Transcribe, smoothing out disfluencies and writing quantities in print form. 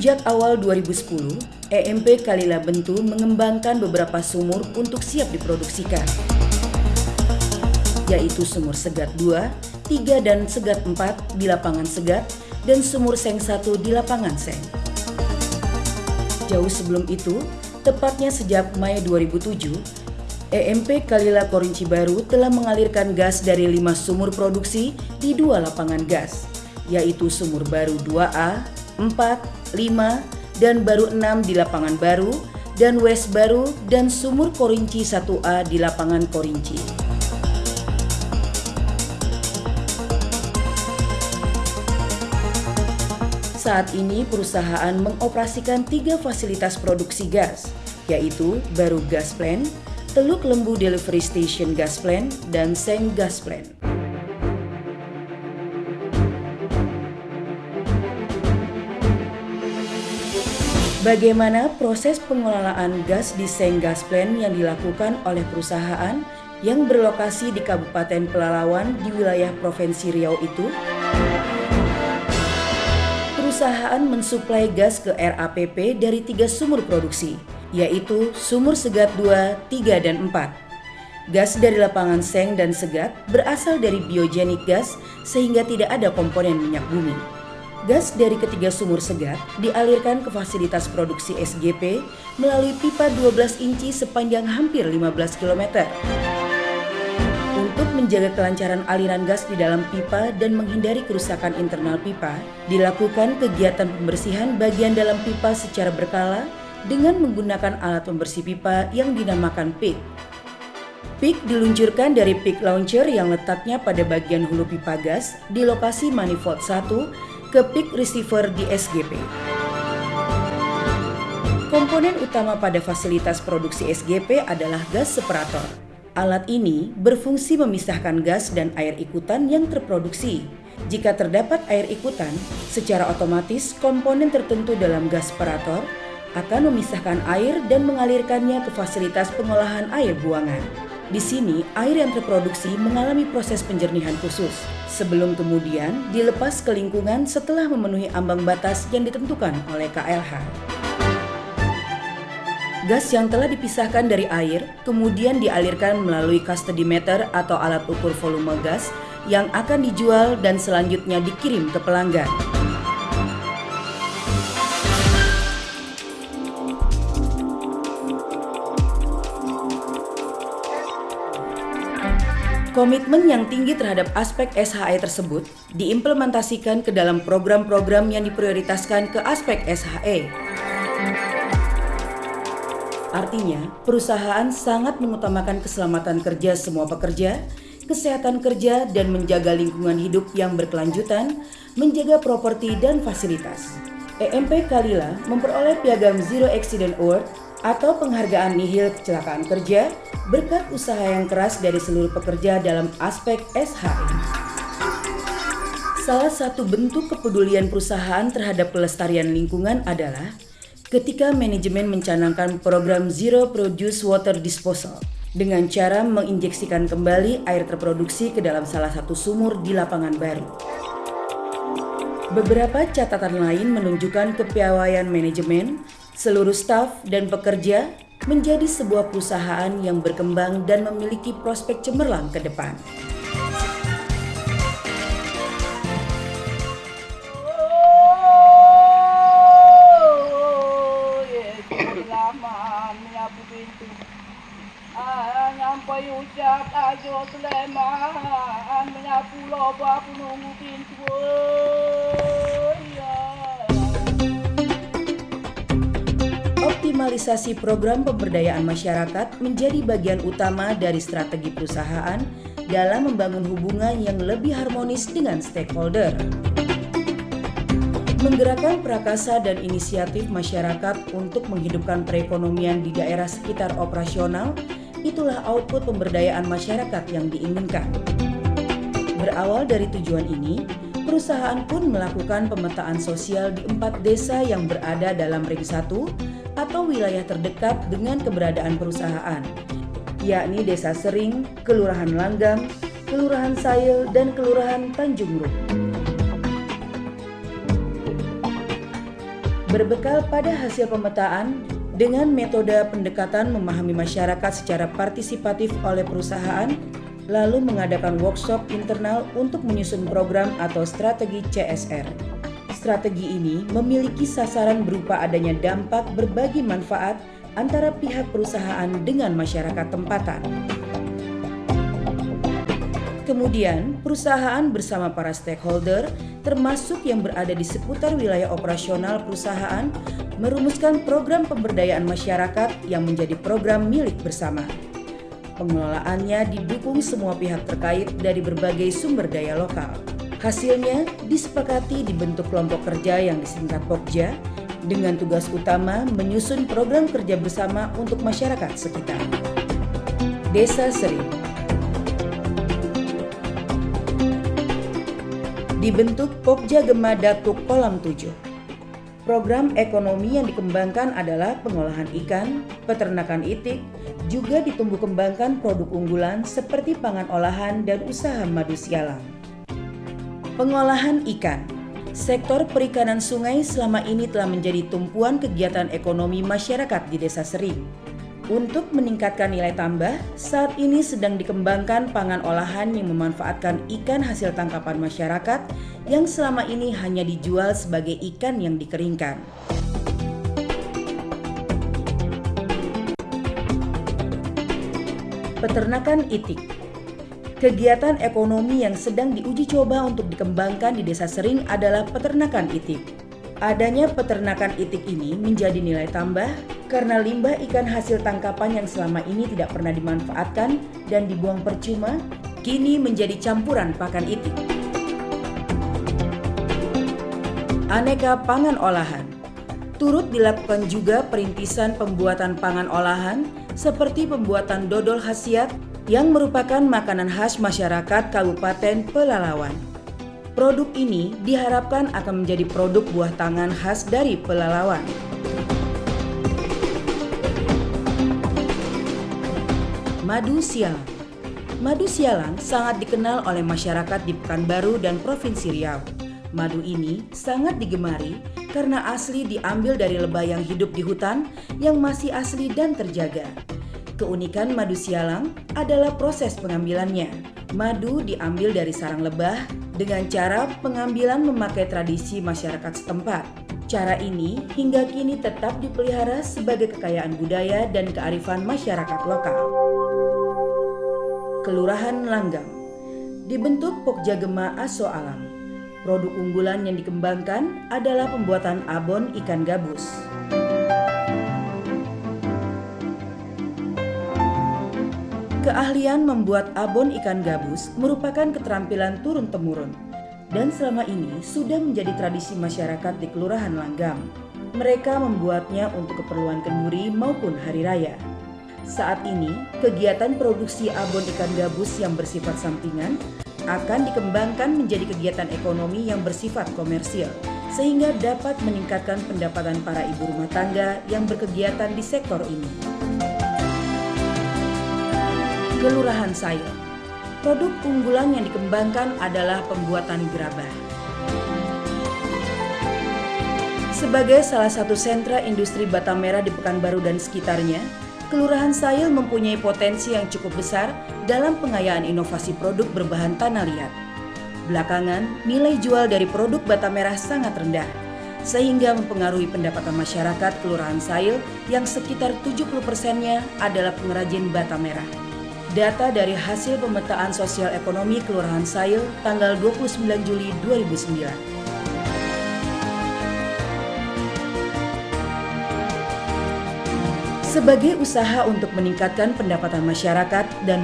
Sejak awal 2010, EMP Kalila Bentu mengembangkan beberapa sumur untuk siap diproduksikan, yaitu sumur Segat 2, 3 dan Segat 4 di lapangan Segat dan sumur Seng 1 di lapangan Seng. Jauh sebelum itu, tepatnya sejak Mei 2007, EMP Kalila Korinci Baru telah mengalirkan gas dari 5 sumur produksi di 2 lapangan gas, yaitu Sumur Baru 2A, 4, 5, dan Baru 6 di lapangan Baru, dan West Baru dan Sumur Korinci 1A di lapangan Korinci. Saat ini perusahaan mengoperasikan 3 fasilitas produksi gas, yaitu Baru Gas Plant, Teluk Lembu Delivery Station Gas Plant, dan Seng Gas Plant. Bagaimana proses pengelolaan gas di Seng Gas Plant yang dilakukan oleh perusahaan yang berlokasi di Kabupaten Pelalawan di wilayah Provinsi Riau itu? Perusahaan mensuplai gas ke RAPP dari 3 sumur produksi, yaitu Sumur Segat 2, 3, dan 4. Gas dari lapangan Seng dan Segat berasal dari biogenik gas sehingga tidak ada komponen minyak bumi. Gas dari ketiga sumur Segat dialirkan ke fasilitas produksi SGP melalui pipa 12 inci sepanjang hampir 15 km. Untuk menjaga kelancaran aliran gas di dalam pipa dan menghindari kerusakan internal pipa, dilakukan kegiatan pembersihan bagian dalam pipa secara berkala dengan menggunakan alat pembersih pipa yang dinamakan PIC. PIC diluncurkan dari PIC launcher yang letaknya pada bagian hulu pipa gas di lokasi manifold 1 ke PIC receiver di SGP. Komponen utama pada fasilitas produksi SGP adalah gas separator. Alat ini berfungsi memisahkan gas dan air ikutan yang terproduksi. Jika terdapat air ikutan, secara otomatis komponen tertentu dalam gas separator akan memisahkan air dan mengalirkannya ke fasilitas pengolahan air buangan. Di sini, air yang terproduksi mengalami proses penjernihan khusus, sebelum kemudian dilepas ke lingkungan setelah memenuhi ambang batas yang ditentukan oleh KLH. Gas yang telah dipisahkan dari air kemudian dialirkan melalui custody meter atau alat ukur volume gas yang akan dijual dan selanjutnya dikirim ke pelanggan. Komitmen yang tinggi terhadap aspek SHE tersebut diimplementasikan ke dalam program-program yang diprioritaskan ke aspek SHE. Artinya, perusahaan sangat mengutamakan keselamatan kerja semua pekerja, kesehatan kerja, dan menjaga lingkungan hidup yang berkelanjutan, menjaga properti dan fasilitas. EMP Kalila memperoleh piagam Zero Accident Award atau penghargaan nihil kecelakaan kerja berkat usaha yang keras dari seluruh pekerja dalam aspek SHE. Salah satu bentuk kepedulian perusahaan terhadap pelestarian lingkungan adalah ketika manajemen mencanangkan program Zero Produce Water Disposal dengan cara menginjeksikan kembali air terproduksi ke dalam salah satu sumur di lapangan baru. Beberapa catatan lain menunjukkan kepiawaian manajemen, seluruh staf dan pekerja menjadi sebuah perusahaan yang berkembang dan memiliki prospek cemerlang ke depan. Nyampai ucap ajo Sleman menyapu loba penunggu pintu. Optimalisasi program pemberdayaan masyarakat menjadi bagian utama dari strategi perusahaan dalam membangun hubungan yang lebih harmonis dengan stakeholder. Menggerakkan prakasa dan inisiatif masyarakat untuk menghidupkan perekonomian di daerah sekitar operasional, itulah output pemberdayaan masyarakat yang diinginkan. Berawal dari tujuan ini, perusahaan pun melakukan pemetaan sosial di 4 desa yang berada dalam ring 1 atau wilayah terdekat dengan keberadaan perusahaan, yakni Desa Sering, Kelurahan Langgam, Kelurahan Sail, dan Kelurahan Tanjung Rup. Berbekal pada hasil pemetaan, dengan metode pendekatan memahami masyarakat secara partisipatif oleh perusahaan, lalu mengadakan workshop internal untuk menyusun program atau strategi CSR. Strategi ini memiliki sasaran berupa adanya dampak berbagi manfaat antara pihak perusahaan dengan masyarakat tempatan. Kemudian, perusahaan bersama para stakeholder, termasuk yang berada di seputar wilayah operasional perusahaan, merumuskan program pemberdayaan masyarakat yang menjadi program milik bersama. Pengelolaannya didukung semua pihak terkait dari berbagai sumber daya lokal. Hasilnya disepakati dibentuk kelompok kerja yang disingkat Pokja, dengan tugas utama menyusun program kerja bersama untuk masyarakat sekitar. Desa Sering dibentuk Pokja Gema Datuk Kolam 7. Program ekonomi yang dikembangkan adalah pengolahan ikan, peternakan itik, juga ditumbuh kembangkan produk unggulan seperti pangan olahan dan usaha madu sialang. Pengolahan ikan. Sektor perikanan sungai selama ini telah menjadi tumpuan kegiatan ekonomi masyarakat di Desa Sering. Untuk meningkatkan nilai tambah, saat ini sedang dikembangkan pangan olahan yang memanfaatkan ikan hasil tangkapan masyarakat yang selama ini hanya dijual sebagai ikan yang dikeringkan. Peternakan itik. Kegiatan ekonomi yang sedang diuji coba untuk dikembangkan di Desa Sering adalah peternakan itik. Adanya peternakan itik ini menjadi nilai tambah karena limbah ikan hasil tangkapan yang selama ini tidak pernah dimanfaatkan dan dibuang percuma, kini menjadi campuran pakan itik. Aneka pangan olahan. Turut dilakukan juga perintisan pembuatan pangan olahan seperti pembuatan dodol khasiat yang merupakan makanan khas masyarakat Kabupaten Pelalawan. Produk ini diharapkan akan menjadi produk buah tangan khas dari Pelalawan. Madu sialang. Madu sialang sangat dikenal oleh masyarakat di Pekanbaru dan Provinsi Riau. Madu ini sangat digemari karena asli diambil dari lebah yang hidup di hutan yang masih asli dan terjaga. Keunikan madu sialang adalah proses pengambilannya. Madu diambil dari sarang lebah dengan cara pengambilan memakai tradisi masyarakat setempat. Cara ini hingga kini tetap dipelihara sebagai kekayaan budaya dan kearifan masyarakat lokal. Kelurahan Langgam dibentuk Pokja Gema Aso Alam. Produk unggulan yang dikembangkan adalah pembuatan abon ikan gabus. Keahlian membuat abon ikan gabus merupakan keterampilan turun-temurun dan selama ini sudah menjadi tradisi masyarakat di Kelurahan Langgam. Mereka membuatnya untuk keperluan kenduri maupun hari raya. Saat ini, kegiatan produksi abon ikan gabus yang bersifat sampingan akan dikembangkan menjadi kegiatan ekonomi yang bersifat komersil, sehingga dapat meningkatkan pendapatan para ibu rumah tangga yang berkegiatan di sektor ini. Kelurahan Sayil. Produk unggulan yang dikembangkan adalah pembuatan gerabah. Sebagai salah satu sentra industri bata merah di Pekanbaru dan sekitarnya, Kelurahan Sayil mempunyai potensi yang cukup besar dalam pengayaan inovasi produk berbahan tanah liat. Belakangan, nilai jual dari produk bata merah sangat rendah, sehingga mempengaruhi pendapatan masyarakat Kelurahan Sayil yang sekitar 70%-nya adalah pengrajin bata merah. Data dari hasil pemetaan sosial ekonomi Kelurahan Sayil tanggal 29 Juli 2009. Sebagai usaha untuk meningkatkan pendapatan masyarakat dan